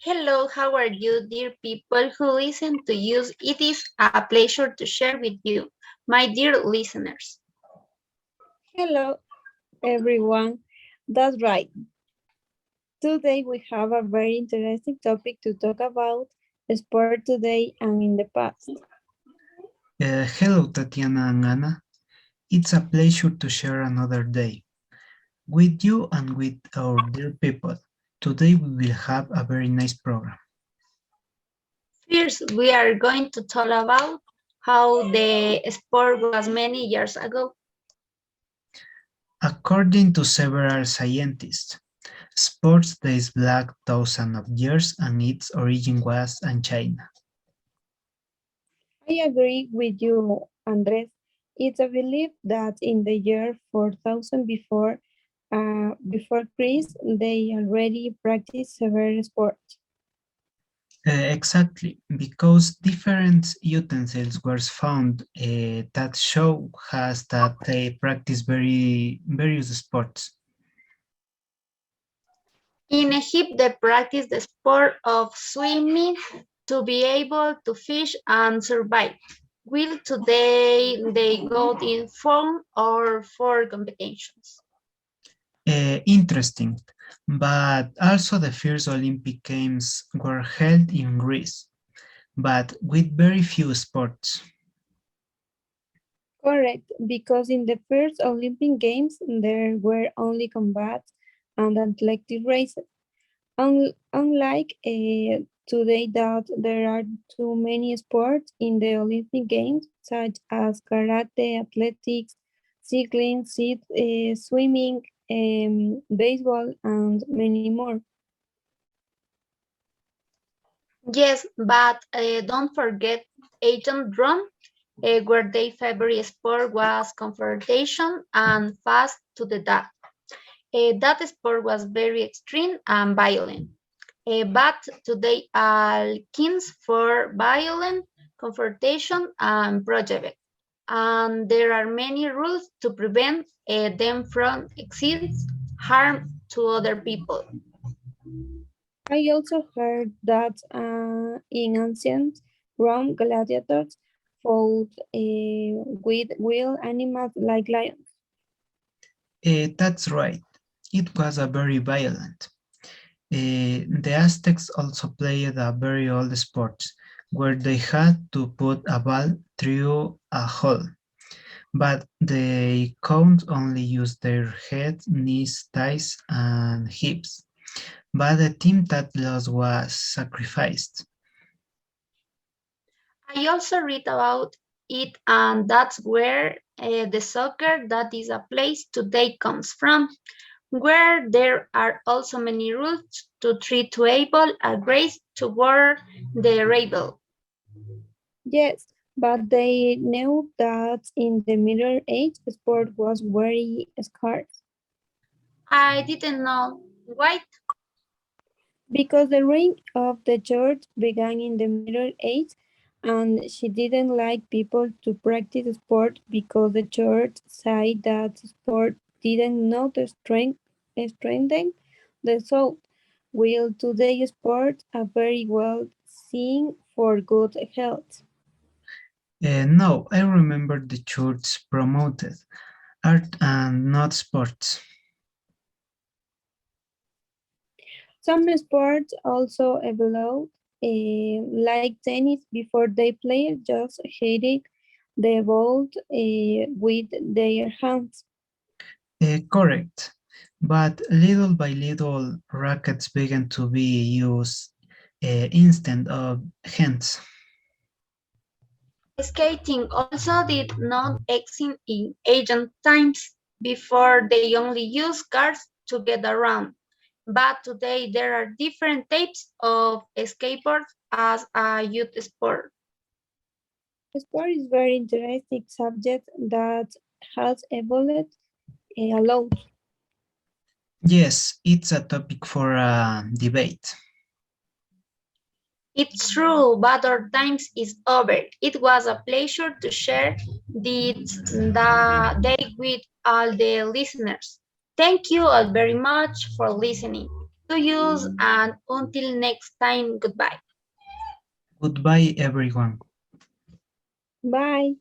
Hello, how are you, dear people who listen to use? It is a pleasure to share with you, my dear listeners. Hello, everyone. That's right. Today we have a very interesting topic to talk about sport today and in the past. Hello, Tatiana and Anna. It's a pleasure to share another day with you and with our dear people. Today we will have a very nice program. First, we are going to talk about how the sport was many years ago. According to several scientists, sports dates back thousands of years and its origin was in China. I agree with you, Andres. It's a belief that in the year 4000 before Christ, they already practiced several sports. Exactly, because different utensils were found that show us that they practice various sports. In Egypt, they practiced the sport of swimming to be able to fish and survive. Will today they go in fun or for competitions? Interesting, but also the first Olympic Games were held in Greece, but with very few sports. Correct, because in the first Olympic Games, there were only combats and athletic races. Unlike today that there are too many sports in the Olympic Games, such as karate, athletics, cycling, swimming, baseball, and many more. Yes, but don't forget ancient Rome, where their favorite sport was confrontation and fast to the death. That sport was very extreme and violent. But today are kings for violent confrontation and project. And there are many rules to prevent them from excess harm to other people. I also heard that in ancient Rome, gladiators fought with wild animals like lions. That's right, it was a very violent. The Aztecs also played a very old sport where they had to put a ball through a hole, but they could only use their head, knees, thighs, and hips. But the team that lost was sacrificed. I also read about it, and that's where the soccer that is a place today comes from, where there are also many rules to treat to able a grace toward the rebel. Yes, but they knew that in the Middle Age, sport was very scarce I didn't know why. because the reign of the church began in the Middle Age, and she didn't like people to practice sport because the church said that sport didn't know the strengthen the soul. While today sports are very well seen for good health. No, I remember the church promoted art and not sports. Some sports also evolved, like tennis, before they played just hitting the ball with their hands. Correct. But little by little, rackets began to be used instead of hands. Skating also did not exist in ancient times before they only used cars to get around. But today there are different types of skateboards as a youth sport. Sport is very interesting subject that has evolved a lot. Yes, it's a topic for a debate. It's true, but our times is over. It was a pleasure to share the day with all the listeners. Thank you all very much for listening. to use, and until next time, goodbye. Goodbye, everyone. Bye.